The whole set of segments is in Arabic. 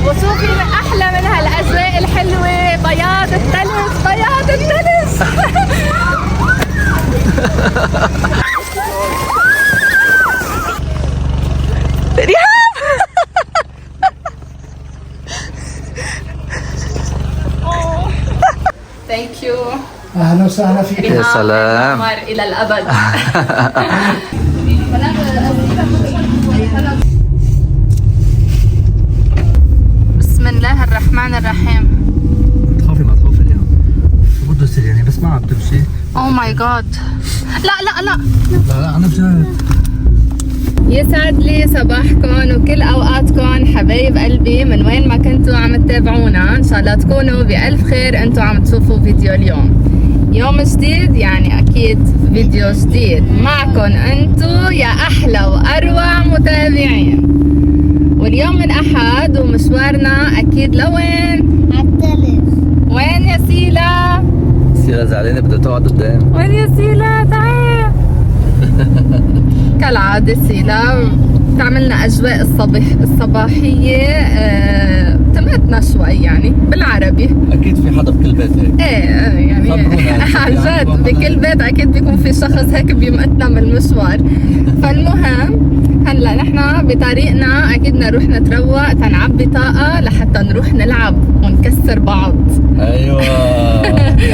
وشوفي احلى من هالاجواء الحلوه، بياض الثلج بياض الثلج. ريهام ثانك يو. اهلا وسهلا فيك. يا سلام. الى الابد. بسم الله الرحمن الرحيم. تخافي ما تخافي اليوم. شو بده يصير يعني بس ما عم تمشي؟ اوه ماي جاد. لا لا لا لا انا بجد. يسعد لي صباحكم وكل اوقاتكم حبايب قلبي من وين ما كنتوا عم تتابعونا. ان شاء الله تكونوا بالف خير. انتوا عم تشوفوا فيديو اليوم، يوم جديد يعني اكيد فيديو جديد معكم انتوا يا احلى واروع متابعين. واليوم الاحد ومشوارنا اكيد لوين؟ عالتلج. وين يا سيلا؟ سيرة زعلانة بدها تقعد قدام. وين يا سيلا؟ تعي. كالعادة سيلا بتعملنا أجواء الصباحية تمتنا شوي يعني بالعربي. اكيد في حدا بكل بيت هيك. ايه يعني عن جد بكل بيت أكيد بيكون في شخص هيك بيمقتنا من المشوار. فالمهم هلا نحن بطريقنا أكيد بدنا نروح نتروق تنعبي طاقة لحتى نروح نلعب ونكسر بعض. ايوه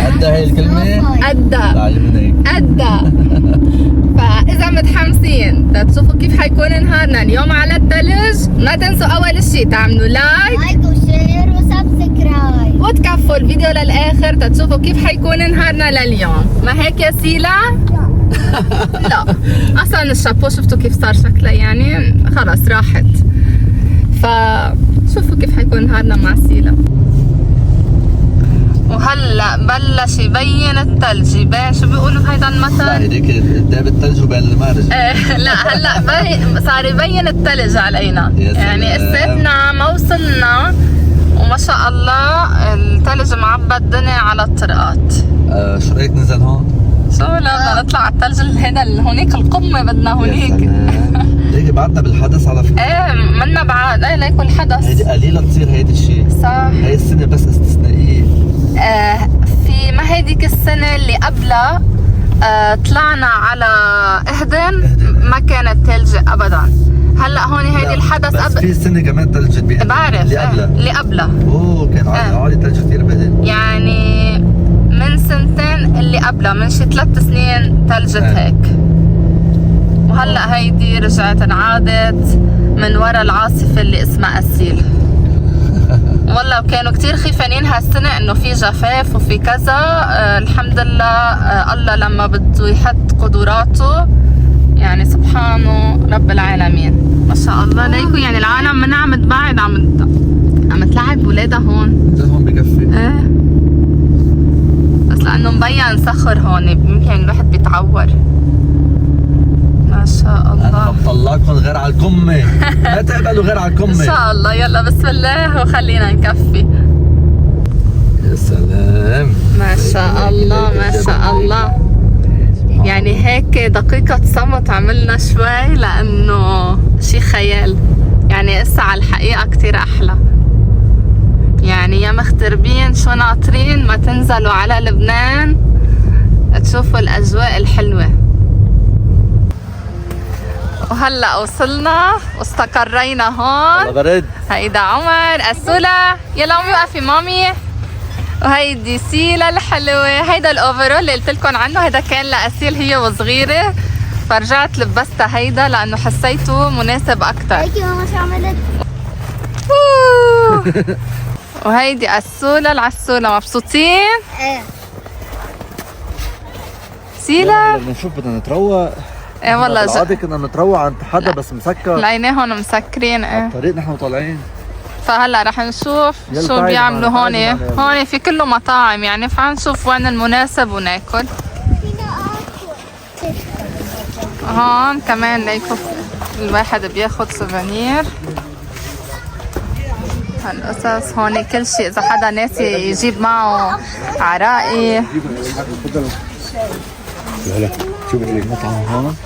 عدى هي الكلمة؟ أدى عجبني. أدى. فإذا متحمسين تشوفوا كيف حيكون نهارنا اليوم على الثلج، ما تنسوا أول شيء تعملوا لايك وشير وسبسكرايب وتكفوا الفيديو للآخر تشوفوا كيف حيكون نهارنا لليوم. ما هيك يا سيلا؟ لا أصلا الشابو شفتوا كيف صار شكله يعني خلاص راحت. فشوفوا كيف حيكون نهارنا مع سيلا. وهلا بلش يبين الثلج. يبين شو بيقولوا بهيدا المثل؟ هيديك قدام الثلج وبين المارج. لا هلا صار يبين الثلج علينا يعني قصتنا ما وصلنا وما شاء الله الثلج معبى الدنيا على الطرقات. شو رايك ننزل هون؟ شو لا بدنا نطلع على الثلج هيدا هونيك القمه بدنا هونيك. هيك بعدنا بالحدث على فكره. ايه منا بعد ايه ليكون حدث. هيدي قليله تصير هيدي الشيء. صح. هي السنه بس استثنائيه. في ما هيديك السنه اللي قبلها طلعنا على اهدن ما كانت ثلج ابدا. هلا هون هيدي الحدث بس في سنه كمان ثلج بعرف اللي قبلها اوه كان عالي ثلج كثير بدل يعني من سنتين اللي قبلها من شي 3 سنين ثلجت هيك. وهلا هيدي رجعت انعادت من ورا العاصفه اللي اسمها اسيل. والله كانوا كتير خيفانين هالسنة انه في جفاف وفي كذا. الحمد لله الله لما بده يحط قدراته يعني سبحانه رب العالمين. ما شاء الله ليكو يعني العالم منها عم تبعد عم تلعب ولادها هون. هون بكفي. ايه بس لانه مبين صخر هون يمكن الواحد بيتعور. ما شاء الله. انا ما بطلعكم غير على القمه. ما تقبلوا غير على القمه. ان شاء الله. يلا بسم الله وخلينا نكفي. يا سلام ما شاء الله ما شاء الله. يعني هيك دقيقة صمت عملنا شوي لأنه شي خيال يعني. هسه على الحقيقة كتير أحلى يعني. يا مغتربين شو ناطرين ما تنزلوا على لبنان تشوفوا الأجواء الحلوة. وهلا وصلنا واستقرينا هون. برد. هيدا عمر السولة. يلا قومي وقفي مامي. وهيدي سيلا الحلوة. هيدا الاوفرول اللي قلت لكم عنه هيدا كان لأسيل هي وصغيرة فرجعت لبستها هيدا لأنه حسيته مناسب أكتر. هيك ماما شو عملت؟ وهيدي السولة العسولة. مبسوطين؟ ايه سيلا؟ بدنا نشوف بدنا نتروق. ايه والله بالعادة كنا نتروق عند حدا بس مسكر. لقيناهم مسكرين. ايه الطريق نحن طالعين. فهلا رح نشوف شو بيعملوا هون. هون في كله مطاعم يعني فحنشوف وين المناسب وناكل. هون كمان ليكو الواحد بياخد سوفينير. هالقصص هون كل شيء اذا حدا ناسي يجيب معه عراقي. لا شوف لي مطعم هون.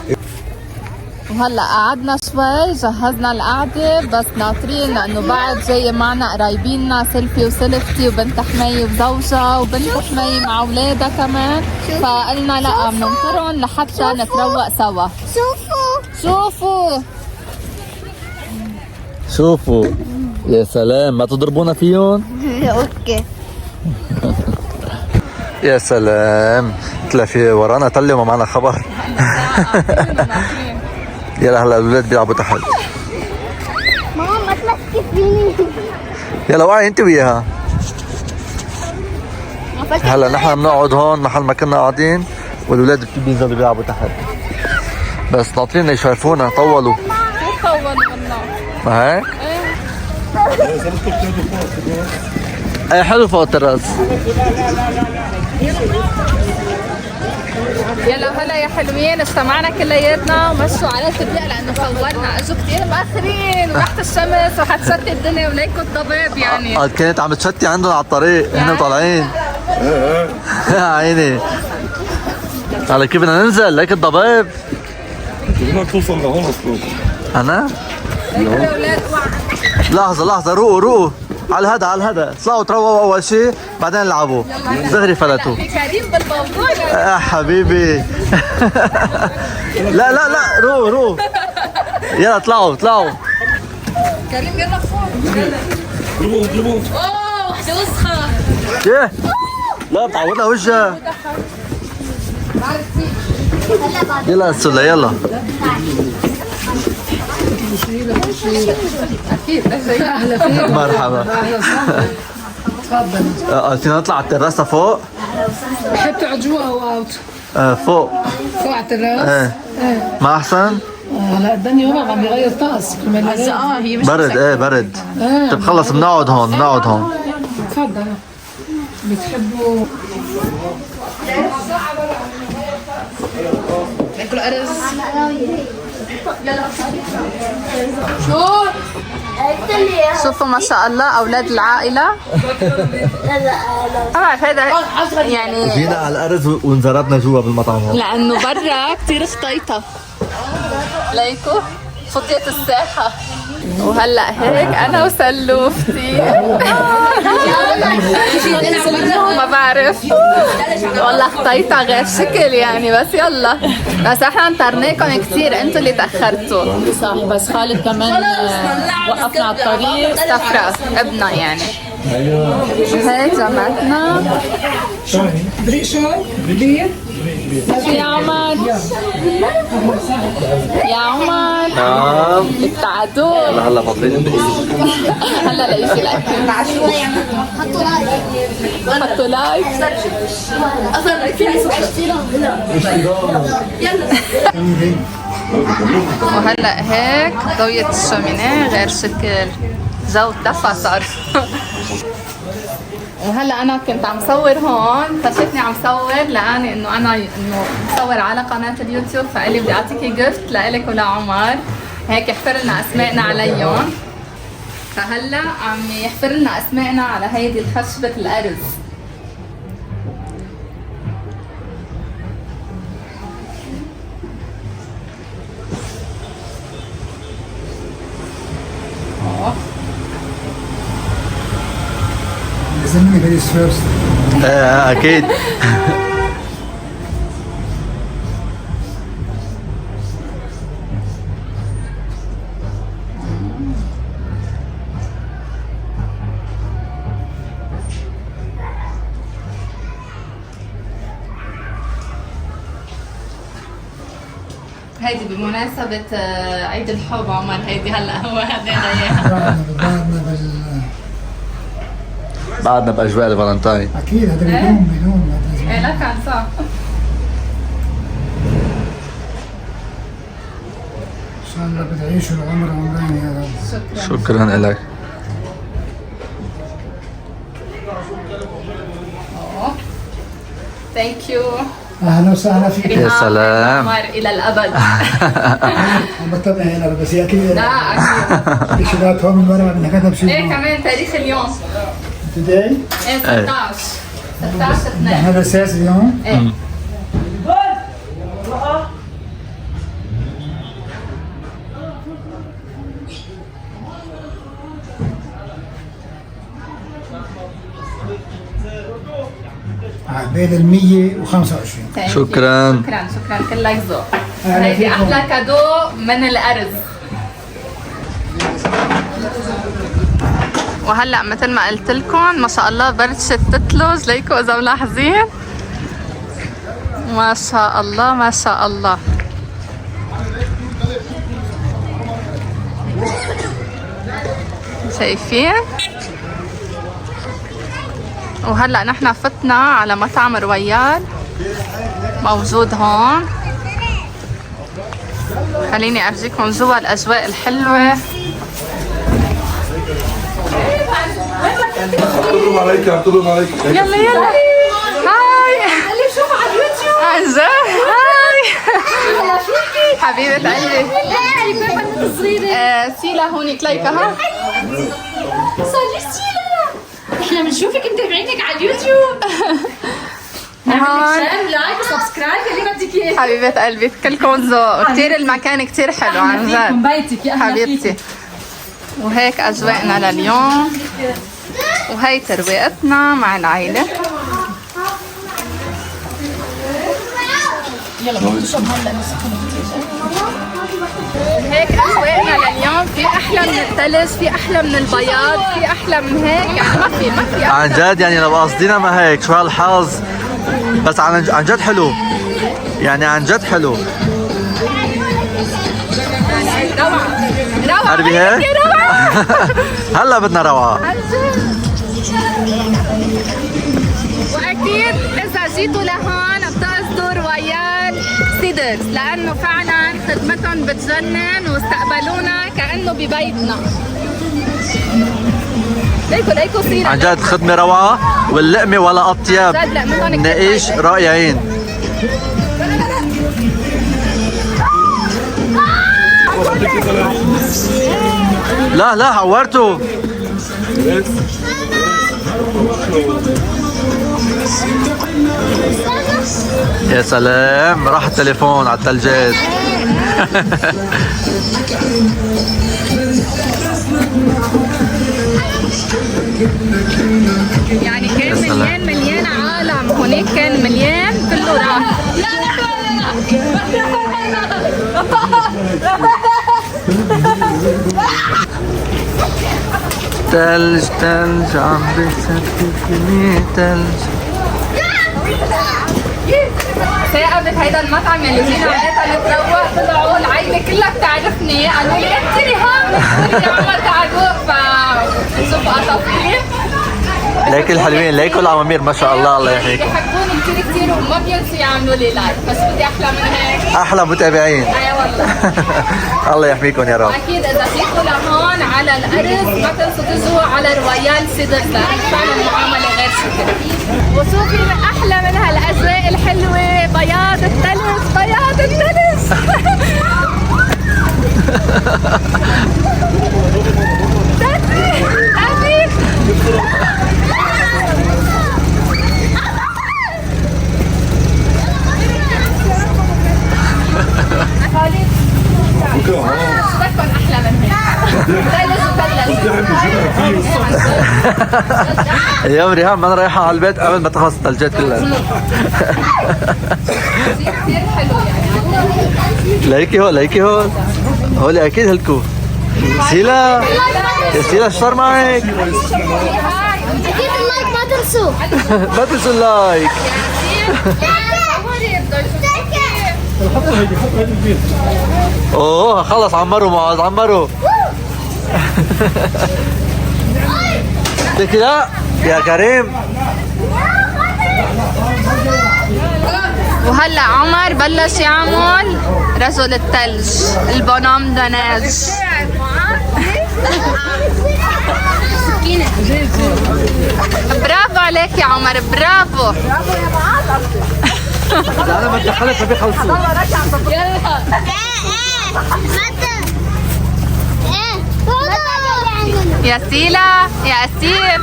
وهلا قعدنا شوي جهزنا القعدة بس ناطرين لأنه بعد جاي معنا قرايبينا سيلفي وسيلفتي وبنت حمي وزوجها وبنت حمي مع أولادها كمان، فقلنا لا بننطرهم لحتى نتروق سوا. شوفوا شوفوا يا سلام، ما تضربونا فيهم؟ اوكي. يا سلام، طلع في ورانا تلة وما معنا خبر. يلا هلا الاولاد بيلعبوا تحت. ماما ما تمسكي فيني. يلا وعي انت وياها. هلا نحن بنقعد هون محل ما كنا قاعدين والاولاد بينزلوا بيلعبوا تحت، بس ناطرين يشرفونا. طولوا والله. ما هيك؟ ايه حلو فوق التراس. يلا هلا يا حلوين، اجتمعنا كلياتنا ومشوا على التطبيق لانه صورنا. اجوا كثير مأخرين وتحت الشمس وحتشتي الدنيا وليكوا الضباب يعني. كانت عم تشتي عندهم على الطريق احنا طالعين. يا عيني على كيف بدنا ننزل ليك الضباب. بدنا توصل لهون اصلا. انا الاولاد لحظة روقوا على الهدى اطلعوا تروقوا اول شيء بعدين العبوا دغري فلتوا. في كريم بالموضوع يا حبيبي. لا روقوا يلا اطلعوا كريم يلا فوق. اضربوا اوه وحده وسخه. ايه لا بتعورنا وجهها. يلا السله يلا. اكيد اهلا فيك. مرحبا. تفضل. فينا نطلع على التراسة فوق؟ بحب تقعد جوا او اوت؟ فوق. فوق على التراس؟ ايه ما احسن؟ هلا الدنيا هون عم يغير طقس كمان. هي مش برد برد. طيب خلص بنقعد هون. تفضل. بتحبوا ناكل ارز. شوفوا ما شاء الله اولاد العائله. طبعا هذا يعني جينا على الارز وانزربنا جوا بالمطعم هون لانه برا كثير خطيطه. ليكو فضيت الساحه. وهلا هيك انا وسلوفتي. ما بعرف والله خطيطه غير شكل يعني، بس يلا. بس احنا انطرناكم كثير، انتوا اللي تاخرتوا. صح، بس خالد كمان وقفنا على الطريق. سفرة ابنها يعني. هيك جمعتنا. بريق شوي؟ بريق؟ يا عمر التعادل. هلا فاضلين هلا ليجي الاكل. حطوا لايك. وهلا هيك ضوية الشومينيه غير شكل، جو دفى صار. وهلا انا كنت عم صور هون، فشتني عم صور لاني انه مصور على قناه اليوتيوب، فقال لي بدي اعطيكي جفت لإلك ولعمر، هيك يحفر لنا اسمائنا عليهم. فهلا عم يحفر لنا اسمائنا على هيدي الخشبة الارز. زمني ليديز فيرست. اكيد. هيدي بمناسبة عيد الحب عمر، هيدي هلا هو هدينا اياها. بعدنا باجواء الفالنتاين. اكيد هذا بدون ايه لا كان صح. ان شاء الله بتعيشوا العمر عمرين يا رب. شكرا لك. ثانك يو. اهلا وسهلا فيك. يا سلام. عمر الى الابد. عم بطلع هنا بس هي اكيد لا اكيد. الشباب هون من ورا بدنا كتب شيء. ايه كمان تاريخ اليوم. تدعي؟ ايه 16 2. احنا الاساس اليوم. ايه بدل 125. شكراً. شكرا كلك ذوق. هيدي احلى كادو من الارز. وهلا مثل ما قلت لكم ما شاء الله برشة تتلج ليكم اذا ملاحظين. ما شاء الله ما شاء الله. شايفين؟ وهلا نحن فتنا على مطعم رويال موجود هون. خليني ارجيكم جوا الاجواء الحلوه. عبدالله عليك عبدالله عليك. يلا يلا هاي شوف على اليوتيوب عن جد. هاي حبيبة قلبي. سيلا هونيك لايكة ها. صلي سيلا، احنا بنشوفك متابعينك على اليوتيوب. هون شير لايك وسبسكرايب اللي بدك اياه. حبيبة قلبي كلكم ذوق كثير. المكان كثير حلو عن جد بيتك يا حبيبتي. وهيك اجواءنا لليوم، وهي ترويقتنا مع العائلة. هيك اجواءنا لليوم. في احلى من الثلج، في احلى من البياض، في احلى من هيك يعني ما في عن جد يعني لو قصدينا ما هيك شو هالحظ. بس عن جد حلو يعني عن جد حلو. روعة قربي هيك يا روعة. هلا بدنا روعة. واكيد اذا جيتوا لهون بتقصدوا رويال سيدرز لانه فعلا خدمتهم بتجنن واستقبلونا كانه ببيتنا. ليكو سيرة عن جد خدمة روعة واللقمة ولا أطيب. جد لقمتهم كتير نقيش طيبة. رائعين. لا عورته. يا سلام راح التليفون على الثلجات. يعني كان مليان عالم هونيك، كان مليان كله راح. تلج عم بيسكتني تلج. ثاقبت هيدا المطعم اللي جينا عليه نتروق. طلعوا العيلة كلها بتعرفني، قالوا لي انت ريهام بتقولي يا عمر تعال دوق. فشوفوا قطافين ليك الحلوين ليك العوامير ما شاء الله الله يحييك. بيحبوني كثير وما بينسوا يعملوا لي لايك. بس بدي احلى من هيك. احلى متابعين. اي والله. الله يحميكم يا رب. اكيد اذا جيتوا لهون على الارز ما تنسوا تجوا على رويال سيدرز لانه فعلا المعامله غير شكل. وشوفي احلى من هالاجواء الحلوه. بياض الثلج بياض الثلج. بدكم احلى من هيك. اليوم ريهام انا رايحه على البيت قبل ما تخلص الثلجات كلها. كثير حلو يعني. ليكي هون هولي اكيد هلكو. سيلا يا سيلا شو صار معك؟ اكيد اللايك ما تنسوا. ما تنسوا اللايك. اوه خلص عمروا معاذ عمروا. ليكي لا يا كريم. وهلا عمر بلش يعمل رجل الثلج البونام داناج. برافو عليك يا عمر برافو. انا بدي حلقه بيخلصوا. يا سيلا يا اسير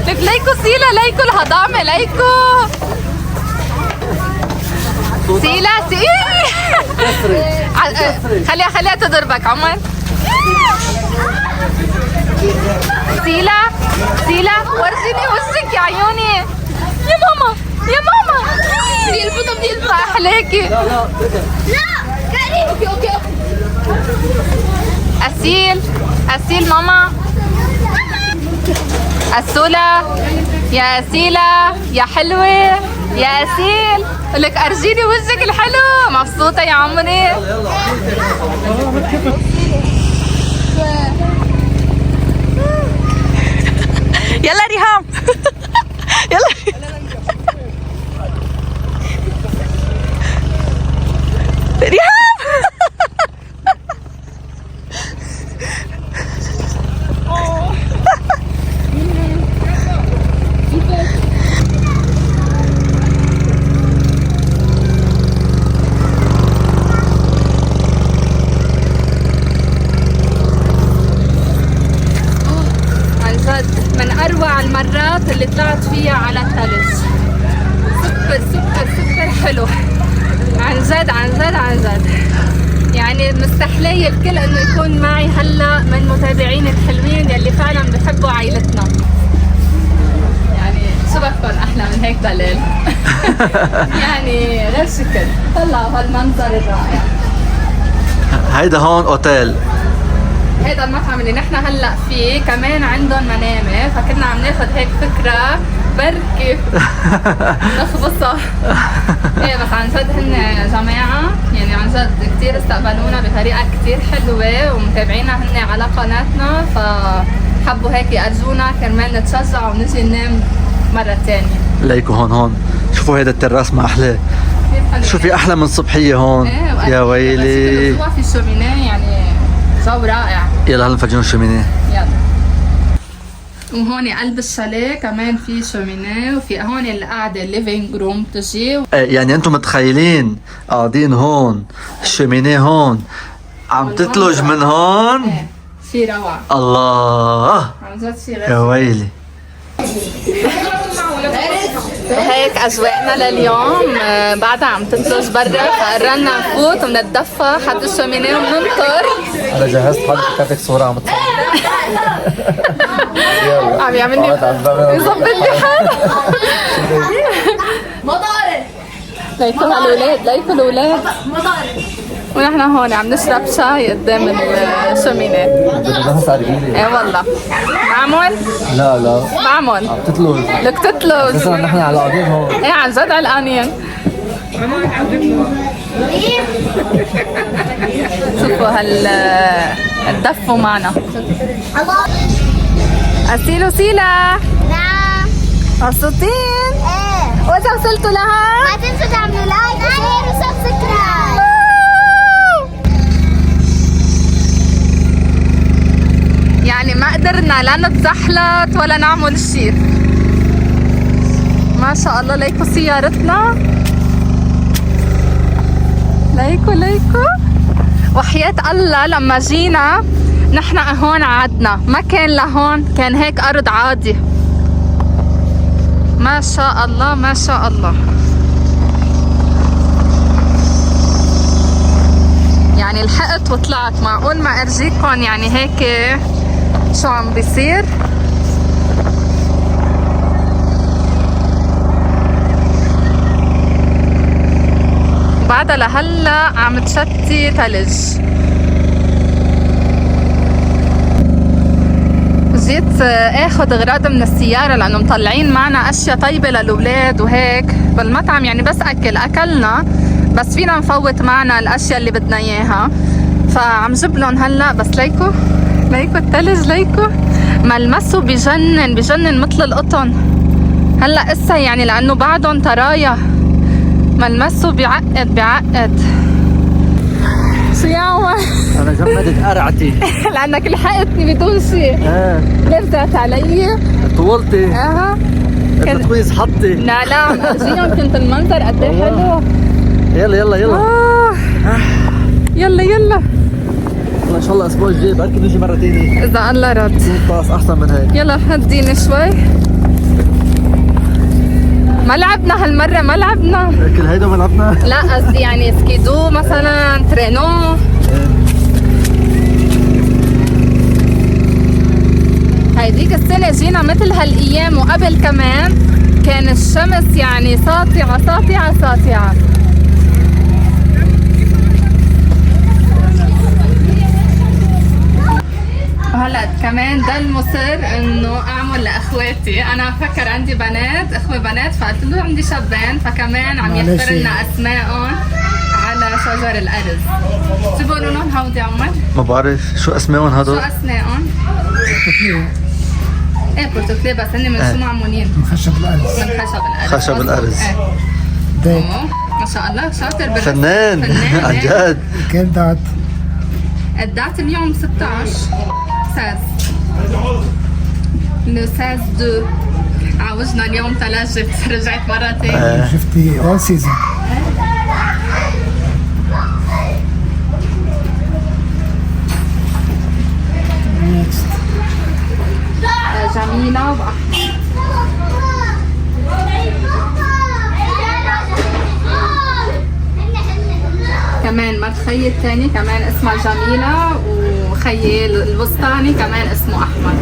لك ليكو سيلا ليكو الهضامه ليكو سيلا خليها تضربك عمر. سيلا ورجيني وشك يا عيوني. يا ماما يا ماما بيلبطوا احلاكي. لا كريم. اوكي أسيل ماما. أسولة يا أسيلة يا حلوة يا أسيل. لك أرجيني وجهك الحلو. مبسوطة يا عمري؟ يلا ريهام. يلا ريهام. من أروع المرات اللي طلعت فيها على الثلج. سوبر حلو عن جد عن جد عن جد. يعني مستحلية الكل انه يكون معي هلا من متابعين الحلوين يلي فعلا بحبوا عائلتنا. يعني شو بكون احلى من هيك دليل. يعني غير شكل. طلعوا هالمنظر الرائع. هيدا هون اوتيل. هيدا المطعم اللي نحن هلا فيه كمان عندهم منامه، فكنا عم ناخذ هيك فكره بركي نخبصها. ايه بس عن جد هن جماعه يعني عن جد كثير استقبلونا بطريقه كثير حلوه ومتابعينا هن على قناتنا، فحبوا هيك يرجونا كرمال نتشجع ونجي ننام مره ثانيه. ليكو هون شوفوا هيدا التراس ما احلاه. شوفي احلى من صبحيه هون. ايه يا ويلي. جوا في الشومينيه يعني جو رائع. يلا هلا نفرجيهم الشومينيه. يلا. وهون قلب الشاليه كمان في شومينيه، وفي هون القعده الليفينج روم بتجي. يعني انتم متخيلين قاعدين هون الشومينيه هون عم تتلج من هون. ايه في روعه. الله عن جد في يا غير. ويلي. هيك اجواءنا لليوم. بعدها عم تتلج برا، فقررنا نفوت ونتدفى حد الشومينيه وننطر. انا جهزت حالي كاتك صوره عم تصور. عم يعملني يظبط لي حالي. ليكو هالولاد ليكو الولاد. ونحن هون عم نشرب شاي قدام الشومينيه. بدنا نسعر جيلي. ايه والله معمول؟ لا معمول عم تتلج. لك تتلج. اساسا نحن على قاعدين هون. ايه عن جد علقانين. شوفوا الدفوا معنا. أسيل وسيلة نعم. مبسوطين؟ ايه. وإذا وصلتوا لها ما تنسوا تعملوا لايك وشير وسبسكرايب. يعني ما قدرنا لا نتزحلط ولا نعمل شيء. ما شاء الله. ليكو سيارتنا. ليكو وحياة الله لما جينا نحن هون عدنا ما كان لهون، كان هيك أرض عادي. ما شاء الله ما شاء الله. يعني لحقت وطلعت. معقول ما ارجيكم يعني هيك شو عم بيصير. بعدها لهلا عم تشتي ثلج. جيت اخذ اغراض من السياره لانه مطلعين معنا اشياء طيبه للاولاد وهيك بالمطعم. يعني بس اكلنا بس فينا نفوت معنا الاشياء اللي بدنا اياها، فعم جيب لهم هلا. بس ليكو الثلج. ليكو ملمسه بجنن مثل القطن. هلا اسا يعني لانه بعدهم طرايا ملمسه بيعقد. شو يا عمر؟ انا جمدت قرعتي. لانك لحقتني بدون شيء. لزقت علي. طولتي. اها كنت تكويس حطي. لا عم اجيهم كنت المنظر قد ايه حلو. يلا يلا ان شاء الله الاسبوع الجاي بركي نجي مره ثانيه اذا الله رد. طاس احسن من هيك. يلا هديني شوي. ما لعبنا هالمره ما لعبنا. كل هيدا ما لعبنا. لا قصدي يعني سكيدو مثلا ترينو. هيديك السنة جينا مثل هالأيام وقبل كمان كان الشمس يعني ساطعة ساطعة ساطعة. وهلا كمان ده المصر انه اعمل لاخواتي. انا فكر عندي بنات اخوة بنات فقلت له عندي شابين فكمان عم يختار لنا اسمائهم على شجر الارز. شو بيقولوا لهم هودي عمر؟ ما بعرف شو اسمائهم شو هدول؟ اسمائهم؟ ايه بورتوكليه بس هن من شو معمولين؟ من خشب الأرز. من خشب الارز. خشب الأرز. ايه. ديك. ما شاء الله شاطر بالرسم. فنان عن إيه. جد. كيف دات؟ الدات اليوم 16 16 لو 16 عوجنا اليوم ثلاجة رجعت مرة تاني. شفتي اول سيزون. جميلة وأحمد. كمان مرت خيي الثاني كمان اسمها جميلة وخيي الوسطاني كمان اسمه أحمد.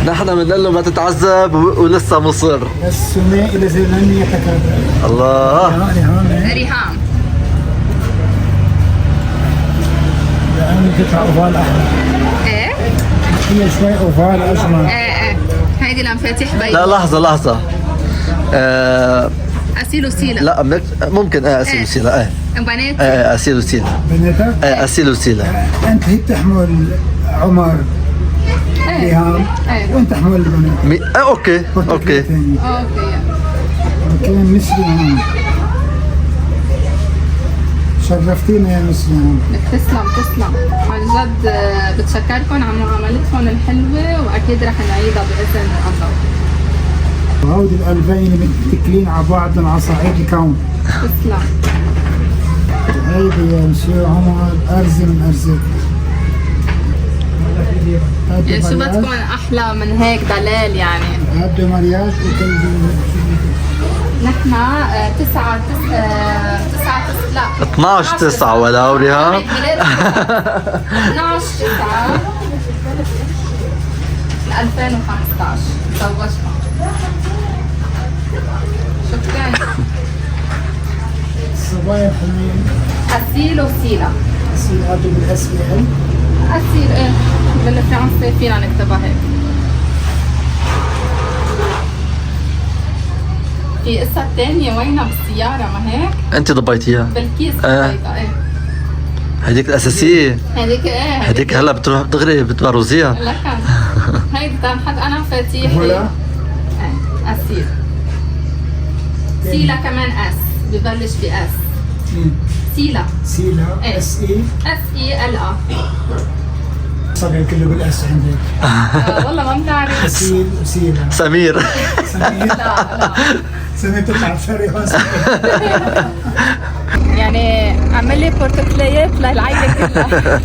نحن بنقول له ما تتعذب ولسه مصر. بس ثنائي لزلماني يتكرر. الله. ريهام. لأنه قطع أوفال أحمر. ايه؟ هي شوي أوفال أجمل. ايه هيدي لمفاتيح بيض. لا لحظة أسيل وسيلة. لا ممكن أسيل وسيلة بنات. أسيل وسيلة. بناتك؟ أسيل وسيلة. أنت هي بتحمل عمر ريهام وأنت تحمل البنات. أوكي. اوكي. كمان مثلي هون. شرفتينا يا مسلم. تسلم عن جد. بتشكركم على معاملتكم الحلوة وأكيد رح نعيدها بإذن الله. وهودي القلبين متكلين على بعض على صعيد الكون. تسلم. هيدي يا مسيو عمر أرزي من أرزك. يعني شو بتكون أحلى من هيك دلال يعني؟ هذا مرياج وكل نحن 9 لا 12/9 ولا ريهام. 12/9 2015 تزوجنا. شكرا. الصبايا حلوين. أسيل وسيلة. أسيل هذا بالأس ال. أسيل ايه بالفرنسي فينا نكتبها هيك. في قصة تانية وينها بالسيارة ما هيك؟ أنت ضبيتيها. بالكيس بيضاء ايه. هديك الأساسية. هذيك ايه. هديك هلا بتروح دغري بتبرزيها. لكن هيدي تنحط أنا مفاتيحي. ولا؟ أسيل. سيلة كمان اس ببلش بأس. سيلة. سيلا. إيه. SELA. صبي كله بالأس عندك. والله ما بتعرف. أسيل وسيلا. سمير. سمير. لا سمير تطلع بشري هون. يعني عمل لي بورتوكليات للعيلة كلها.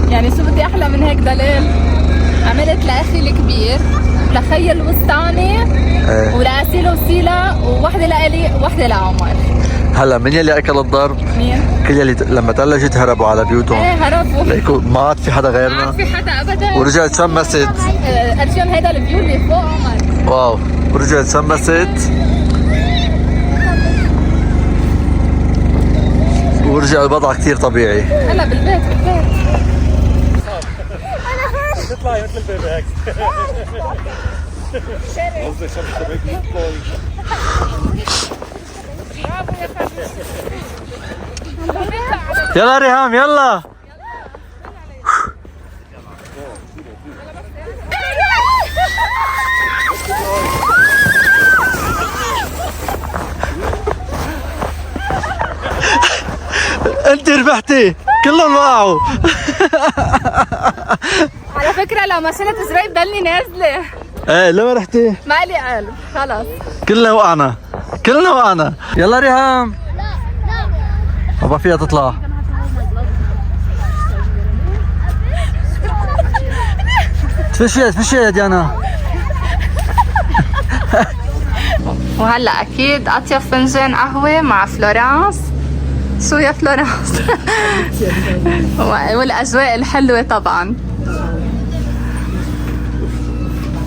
يعني شو بدي أحلى من هيك دلال. عملت لأخي الكبير لخي الوسطاني ولأسيل وسيلة ووحدة لإلي ووحدة لعمر. هلا من يلي أكل الضرب؟ مين؟ كل يلي لما تلجت هربوا على بيوتهم. ايه هربوا. ليكوا ما عاد في حدا ما غيرنا. عاد في حدا أبدا. ورجعت شمست. أرجون هيدا الفيو اللي فوق عمر. واو. ورجعت شمست. ورجع الوضع كثير طبيعي. هلا بالبيت. تطلعي مثل البيبي هيك. قصدي شفت البيبي يلا ريهام يلا. انت ربحتي كلهم وقعوا. على فكرة لو مشينا شوي بضلني نازلة. ايه لما رحتي؟ ما لي قلب خلص. كلنا وقعنا. يلا ريهام. ما فيها تطلع. تفشيت يا ديانا. وهلا اكيد اطيب فنجان قهوة مع فلورانس شو يا فلورنس؟ والاجواء الحلوه طبعا.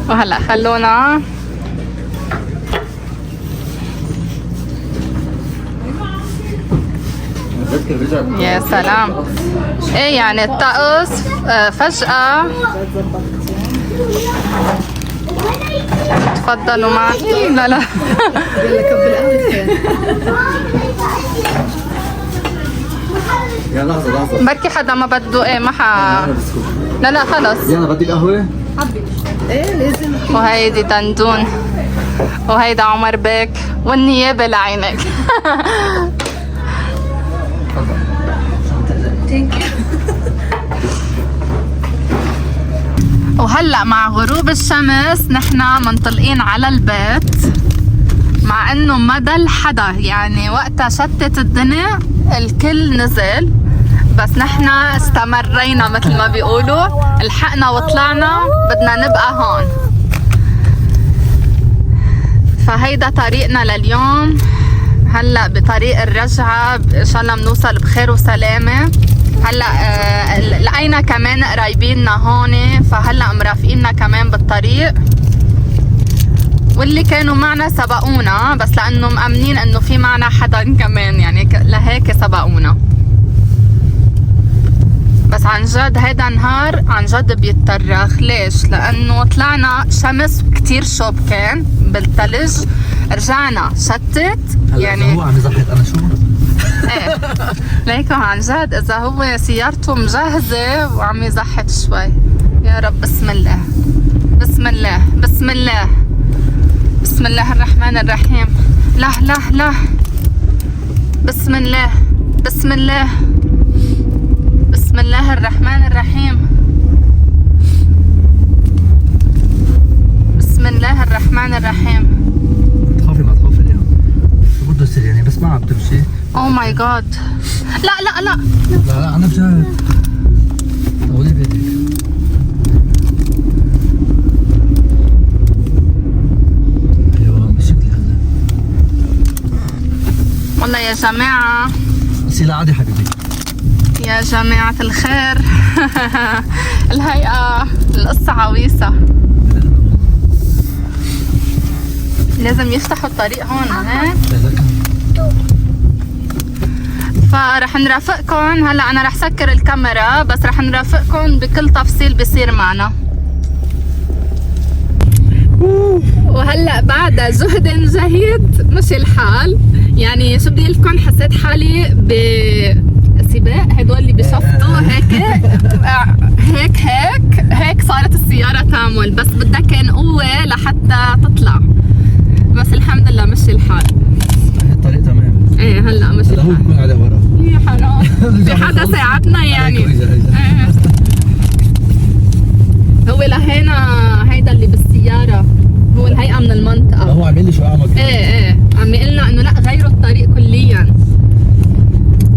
وهلا خلونا يا سلام. ايه يعني الطقس فجأة. تفضلوا معي. لا لا يا لحظة بركي حدا ما بده. ايه ما لا لا خلص. يلا بدك قهوة؟ وهيدي دندون وهيدا عمر بيك والنيابة لعينك. وهلأ مع غروب الشمس نحنا منطلقين على البيت، مع انه ما دل حدا يعني وقتها شتت الدنيا الكل نزل، بس نحنا استمرينا مثل ما بيقولوا، لحقنا وطلعنا بدنا نبقى هون. فهيدا طريقنا لليوم. هلا بطريق الرجعة ان شاء الله بنوصل بخير وسلامة. هلا لقينا كمان قرايبيننا هون، فهلا مرافقيننا كمان بالطريق، واللي كانوا معنا سبقونا بس لانه مأمنين انه في معنا حدا كمان يعني لهيك سبقونا. بس عن جد هيدا نهار عن جد بيتطرخ. ليش؟ لانه طلعنا شمس كتير شوب كان بالثلج، رجعنا شتت يعني. هو عم يزحط انا شو؟ ايه ليكو عن جد اذا هو سيارته مجهزه وعم يزحط شوي. يا رب بسم الله بسم الله بسم الله بسم الله الرحمن الرحيم. لا لا لا بسم الله بسم الله بسم الله الرحمن الرحيم. بسم الله الرحمن الرحيم. تخافي ما تخافي اليوم. شو بده يصير يعني بس ما عم تمشي؟ اوه ماي جاد. لا لا لا لا لا انا بجد. طولي بيدك. ايوه مشيت هلا. والله يا جماعة. سيلا عادي حبيبي. يا جماعة الخير. الهيئة القصة عويصة. لازم يفتحوا الطريق هون هيك. فرح نرافقكم هلا. انا رح سكر الكاميرا بس رح نرافقكم بكل تفصيل بيصير معنا. وهلا بعد جهد جهيد مشي الحال يعني. شو بدي لكم، حسيت حالي بسباق هدول اللي بشفطوا هيك هيك هيك هيك صارت السيارة تعمل، بس بدها كان قوة لحتى تطلع، بس الحمد لله مشي الحال. الطريق تمام. ايه هلا مشي هلا هو الحال. بكون على ورا. يا حرام في حدا ساعدنا يعني. ايه هو لهينا هيدا اللي بالسيارة هو الهيئة من المنطقة. هو عم يقول لي شو اعمل. ايه عم يقلنا انه لا غيروا الطريق كليا.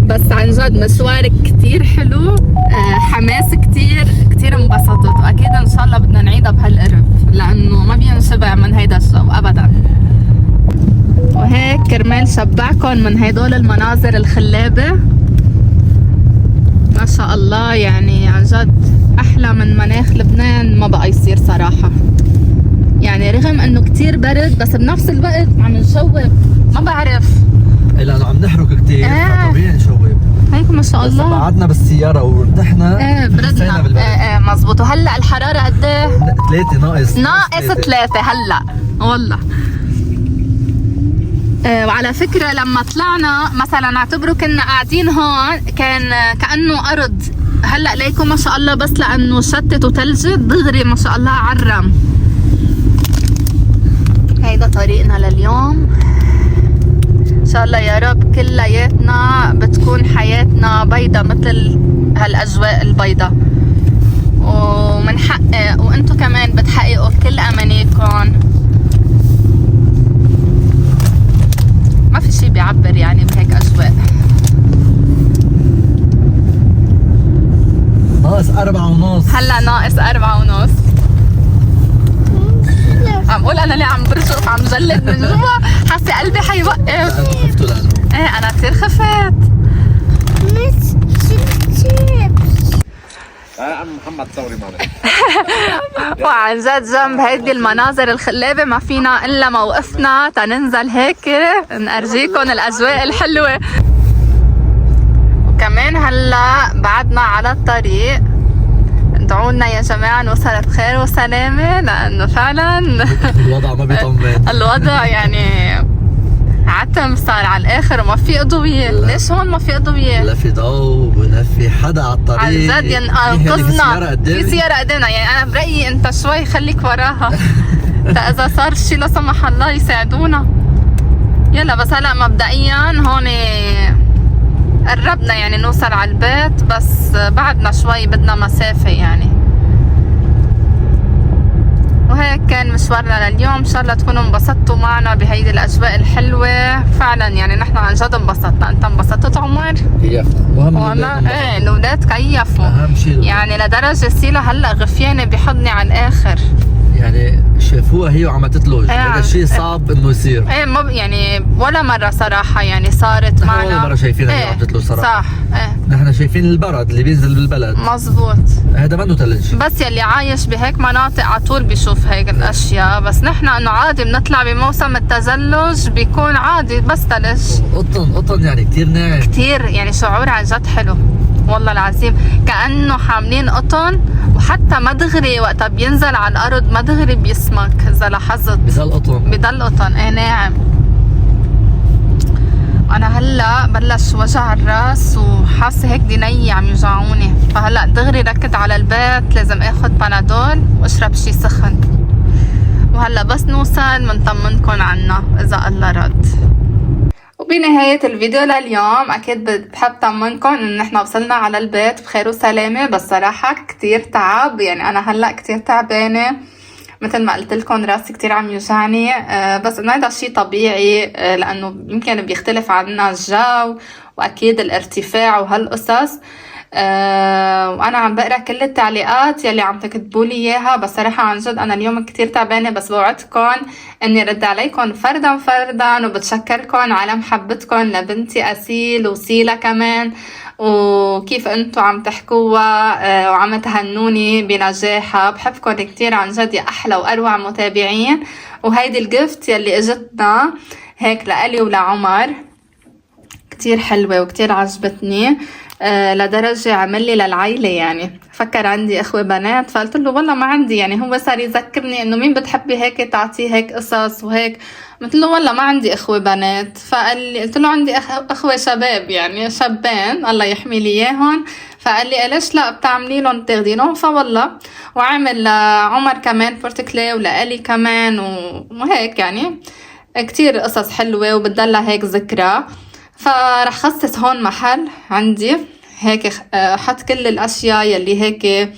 بس عن جد مشوار كتير حلو، حماس كتير انبسطت، واكيد ان شاء الله بدنا نعيدها بهالقرب لانه ما بينشبع من هيدا الجو ابدا. وهيك كرمال شبعكم من هدول المناظر الخلابة ما شاء الله يعني. عن جد احلى من مناخ لبنان ما بقى يصير صراحة يعني، رغم انه كتير برد بس بنفس الوقت عم نشوب ما بعرف. ايه لانه عم نحرق كتير فطبيعي نشوب. هيك ما شاء الله. بس قعدنا بالسيارة وارتحنا. ايه بردنا. ايه مزبوط. وهلا الحرارة قد ايه؟ 3 ناقص 3 هلا والله. وعلى فكرة لما طلعنا مثلا اعتبروا كنا قاعدين هون كان كأنه أرض. هلا ليكم ما شاء الله بس لأنه شتت وتلجت دغري ما شاء الله عرم. هيدا طريقنا لليوم. إن شاء الله يا رب كلياتنا بتكون حياتنا بيضة مثل هالأجواء البيضة، ومنحقق وانتو كمان بتحققوا كل أمانيكم. ما في شي بيعبر يعني بهيك أجواء. ناقص 4:30. هلا ناقص 4:30. عم قول انا ليه عم برشق عم جلد من جوا، حاسه قلبي حيوقف. خفتوا لانه ايه انا كثير خفت. عم محمد ثوري معنا. وعن جد جنب هيدي المناظر الخلابة ما فينا إلا موقفنا تننزل هيك نأرجيكم الأجواء الحلوة. وكمان هلا بعدنا على الطريق، ادعونا يا جماعة نوصل بخير وسلامة، لأنه فعلا الوضع ما بيطمن. الوضع يعني عتم صار على الآخر وما في أضوية. ليش هون ما في أضوية؟ لا في ضوء ولا في حدا على الطريق. عن جد ينقذنا في سيارة قدامنا. يعني أنا برأيي أنت شوي خليك وراها إذا صار شي لا سمح الله يساعدونا. يلا بس هلا مبدئيا هون قربنا يعني نوصل على البيت، بس بعدنا شوي بدنا مسافة يعني. وهيك كان مشوارنا لليوم. ان شاء الله تكونوا انبسطتوا معنا بهيدي الاجواء الحلوة. فعلا يعني نحن عن جد انبسطنا. انت انبسطت عمر؟ كيفنا وانا ايه الاولاد كيفوا اهم شيء يعني، لدرجة سيلا هلا غفيانة بحضني على الاخر. يعني شافوها هي وعم تتلج. إيه هذا الشيء صعب انه يصير. ايه ما يعني ولا مرة صراحة يعني صارت نحن معنا ولا مرة شايفينها هي عم تتلج صراحة. صح ايه نحن شايفين البرد اللي بينزل بالبلد. مزبوط. هذا منه ثلج. بس يلي عايش بهيك مناطق على طول بيشوف هيك الاشياء. بس نحن انه عادي بنطلع بموسم التزلج بيكون عادي بس ثلج. قطن يعني كثير ناعم كثير يعني شعور عن جد حلو والله العظيم، كأنه حاملين قطن. وحتى ما دغري وقتها بينزل على الارض ما دغري بيسمك اذا لاحظت. بضل قطن ايه ناعم. انا هلا بلش وجع الراس وحاسه هيك ديني عم يوجعوني، فهلا دغري ركض على البيت لازم اخذ بنادول واشرب شي سخن. وهلا بس نوصل منطمنكم عنا اذا الله رد. وبنهاية الفيديو لليوم أكيد بحب طمنكم إن نحن وصلنا على البيت بخير وسلامة. بس صراحة كتير تعب يعني، أنا هلأ كتير تعبانة مثل ما قلت لكم، راسي كتير عم يوجعني. بس إنه هذا شيء طبيعي لأنه يمكن بيختلف عنا الجو وأكيد الارتفاع وهالقصص. وانا عم بقرا كل التعليقات يلي عم تكتبوا لي اياها. بس صراحه عن جد انا اليوم كتير تعبانه، بس بوعدكم اني رد عليكم فردا فردا. وبتشكركم على محبتكم لبنتي اسيل وسيلا كمان، وكيف انتم عم تحكوها وعم تهنوني بنجاحها. بحبكم كتير عن جد يا احلى واروع متابعين. وهيدي الجفت يلي اجتنا هيك لالي ولعمر كتير حلوه وكتير عجبتني. لدرجة عمل لي للعيلة يعني، فكر عندي اخوة بنات فقلت له والله ما عندي. يعني هو صار يذكرني انه مين بتحبي هيك تعطيه هيك قصص وهيك. قلت له والله ما عندي اخوة بنات. فقال لي قلت له عندي اخوة شباب يعني شابين الله يحمي لي اياهم. فقال لي ليش لا بتعملي لهم تاخدينهم. فوالله وعمل لعمر كمان بورتكلي ولالي كمان وهيك يعني كتير قصص حلوة وبتضلها هيك ذكرى. فرح خصص هون محل عندي هيك حط كل الاشياء يلي هيك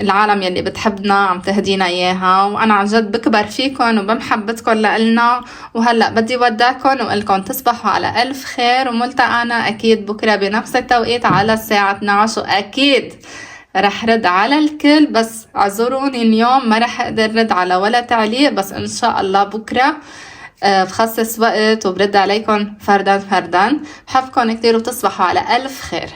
العالم يلي بتحبنا عم تهدينا اياها. وانا عن جد بكبر فيكم وبمحبتكم لإلنا. وهلا بدي وداكم وقلكم تصبحوا على الف خير، وملتقانا اكيد بكره بنفس التوقيت على الساعه 12. واكيد رح رد على الكل، بس اعذروني اليوم ما رح اقدر رد على ولا تعليق. بس ان شاء الله بكره بخصص وقت وبرد عليكم فردا فردا. بحبكم كتير وتصبحوا على ألف خير.